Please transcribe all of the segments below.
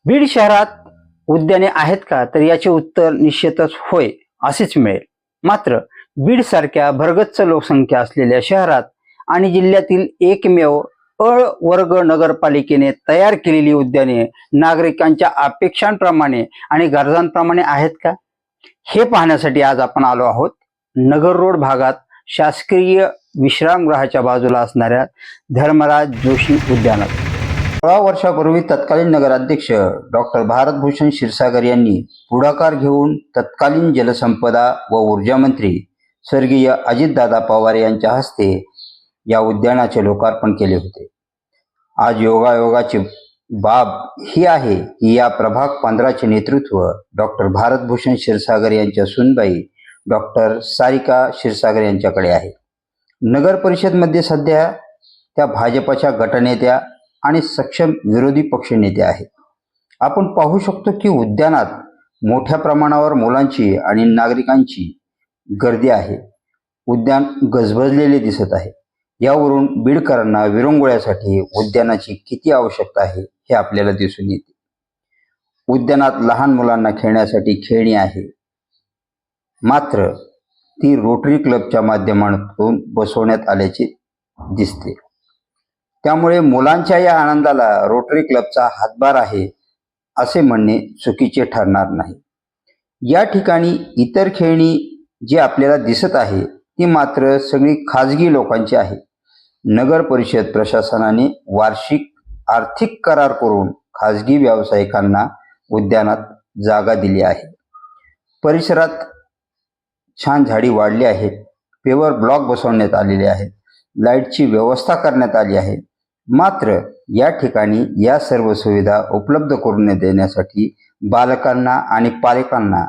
बीड शहरात उद्याने आहेत का, तर याचे उत्तर निश्चितच होय असेच मिळेल. मात्र बीड सारख्या भरगच्च लोकसंख्या असलेल्या शहरात आणि जिल्ह्यातील एकमेव अ वर्ग नगरपालिकेने तयार केलेली उद्याने नागरिकांच्या अपेक्षांप्रमाणे आणि गरजांप्रमाणे आहेत का, हे पाहण्यासाठी आज आपण आलो आहोत नगर रोड भागात शासकीय विश्रामगृहाच्या बाजूला असणाऱ्या धर्मराज जोशी उद्यानात. 16 वर्षापूर्वी तत्कालीन नगराध्यक्ष डॉक्टर भारतभूषण क्षीरसागर यांनी पुढाकार घेऊन तत्कालीन जलसंपदा व ऊर्जा मंत्री स्वर्गीय अजितदादा पवार यांच्या हस्ते या उद्यानाचे लोकार्पण केले होते. आज योगायोगाची बाब ही आहे की या प्रभाग 15चे नेतृत्व डॉक्टर भारतभूषण क्षीरसागर यांच्या सूनबाई डॉक्टर सारिका क्षीरसागर यांच्याकडे आहे. नगर परिषदमध्ये सध्या त्या भाजपच्या गटनेत्या आणि सक्षम विरोधी पक्षनेते आहेत. आपण पाहू शकतो की उद्यानात मोठ्या प्रमाणावर मुलांची आणि नागरिकांची गर्दी आहे. उद्यान गजबजलेले दिसत आहे. यावरून बीडकरांना विरंगुळ्यासाठी उद्यानाची किती आवश्यकता आहे हे आपल्याला दिसून येते. उद्यानात लहान मुलांना खेळण्यासाठी खेळणी आहे, मात्र ती रोटरी क्लबच्या माध्यमातून बसवण्यात आल्याचे दिसते. त्यामुळे मुलांच्या या आनंदाला रोटरी क्लबचा हातभार आहे असे म्हणणे चुकीचे ठरणार नाही. या ठिकाणी इतर खेळणी जी आपल्याला दिसत आहे ती मात्र सगळी खाजगी लोकांची आहे. नगर परिषद प्रशासनाने वार्षिक आर्थिक करार करून खाजगी व्यावसायिकांना उद्यानात जागा दिली आहे. परिसरात छान झाडी वाढली आहेत, पेवर ब्लॉक बसवण्यात आलेले आहेत, लाईटची व्यवस्था करण्यात आली आहे. मात्र या ठिकाणी या सर्व सुविधा उपलब्ध करून देण्यासाठी बालकांना आणि पालकांना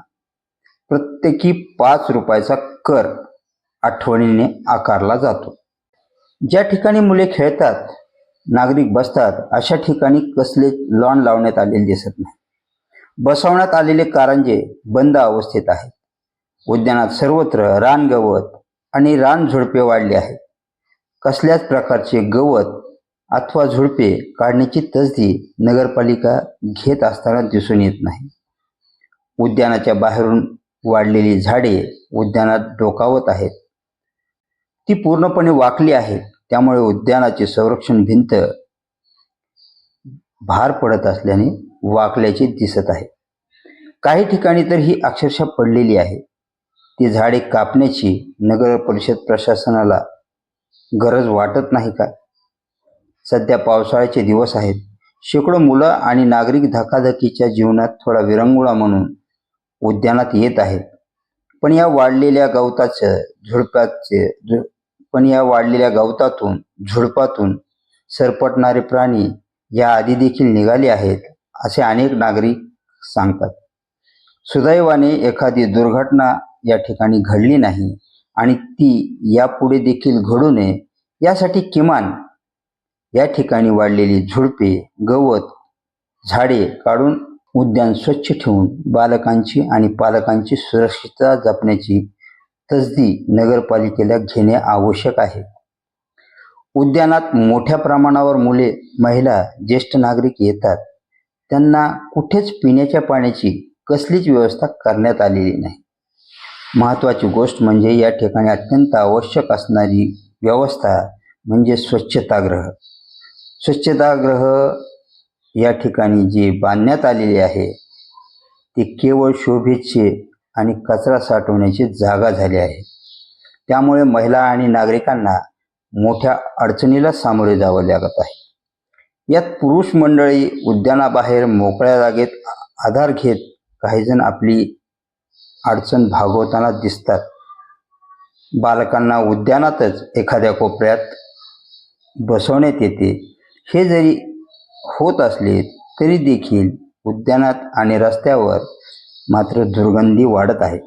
प्रत्येकी 5 रुपयाचा कर आठवणीने आकारला जातो. ज्या ठिकाणी मुले खेळतात, नागरिक बसतात, अशा ठिकाणी कसले लॉन लावण्यात आलेले दिसत नाही. बसवण्यात आलेले कारंजे बंद अवस्थेत आहेत. उद्यानात सर्वत्र रानगवत आणि रानझुडपे वाढले आहेत. कसल्याच प्रकारचे गवत अथवा झुडपे काढण्याची तसदी नगरपालिका घेत असताना दिसून येत नाही. उद्यानाच्या बाहेरून वाढलेली झाडे उद्यानात डोकावत आहेत. ती पूर्णपणे वाकली आहे. त्यामुळे उद्यानाची संरक्षण भिंत भार पडत असल्याने वाकल्याचे दिसत आहे. काही ठिकाणी तर ही अक्षरशः पडलेली आहे. ती झाडे कापण्याची नगर परिषद प्रशासनाला गरज वाटत नाही का? सध्या पावसाळ्याचे दिवस आहेत. शेकडो मुलं आणि नागरिक धकाधकीच्या जीवनात थोडा विरंगुळा म्हणून उद्यानात येत आहेत. पण या वाढलेल्या गवतातून झुडपातून सरपटणारे प्राणी या आधी देखील निघाले आहेत असे अनेक नागरिक सांगतात. सुदैवाने एखादी दुर्घटना या ठिकाणी घडली नाही आणि ती यापुढे देखील घडू नये यासाठी किमान या ठिकाणी वाढलेली झुडपे, गवत, झाडे काढून उद्यान स्वच्छ ठेवून बालकांची आणि पालकांची सुरक्षितता जपण्याची तसदी नगरपालिकेला घेणे आवश्यक आहे. उद्यानात मोठ्या प्रमाणावर मुले, महिला, ज्येष्ठ नागरिक येतात. त्यांना कुठेच पिण्याच्या पाण्याची कसलीच व्यवस्था करण्यात आलेली नाही. महत्त्वाची गोष्ट म्हणजे या ठिकाणी अत्यंत आवश्यक असणारी व्यवस्था म्हणजे स्वच्छतागृह. स्वच्छतागृह या ठिकाणी जे बांधण्यात आलेले आहे ते केवळ शोभेचे आणि कचरा साठवण्याची जागा झाली आहे. त्यामुळे महिला आणि नागरिकांना मोठ्या अडचणीला सामोरे जावं लागत आहे. यात पुरुष मंडळी उद्यानाबाहेर मोकळ्या जागेत आधार घेत काहीजण आपली अडचण भागवताना दिसतात. बालकांना उद्यानातच एखाद्या कोपऱ्यात बसवण्यात येते. हे जरी होत असले तरी देखील उद्यानात आणि रस्त्यावर मात्र दुर्गंधी वाढत आहे.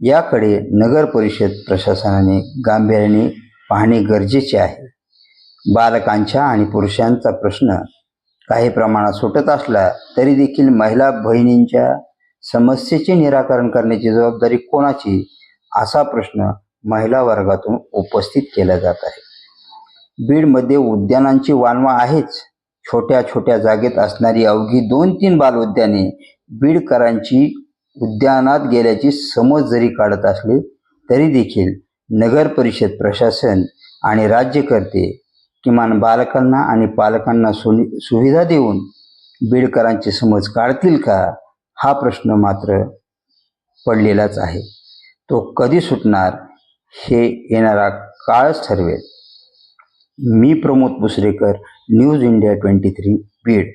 याकडे नगर परिषद प्रशासनाने गांभीर्याने पाहणे गरजेचे आहे. बालकांच्या आणि पुरुषांचा प्रश्न काही प्रमाणात सुटत असला तरी देखील महिला बहिणींच्या समस्येचे निराकरण करण्याची जबाबदारी कोणाची, असा प्रश्न महिला वर्गातून उपस्थित केला जात आहे. बीडमध्ये उद्यानांची वानवा आहेच, छोट्या छोट्या जागेत असणारी अवघी 2-3 बालउद्याने बीडकरांची उद्यानात गेल्याची समज जरी काढत असले तरी देखील नगर परिषद प्रशासन आणि राज्यकर्ते किमान बालकांना आणि पालकांना सुविधा देऊन बीडकरांची समज काढतील का, हा प्रश्न मात्र पडलेलाच आहे. तो कधी सुटणार हे येणारा काळच ठरवेल. मी प्रमोद पुसरेकर, न्यूज इंडिया 23 बीड.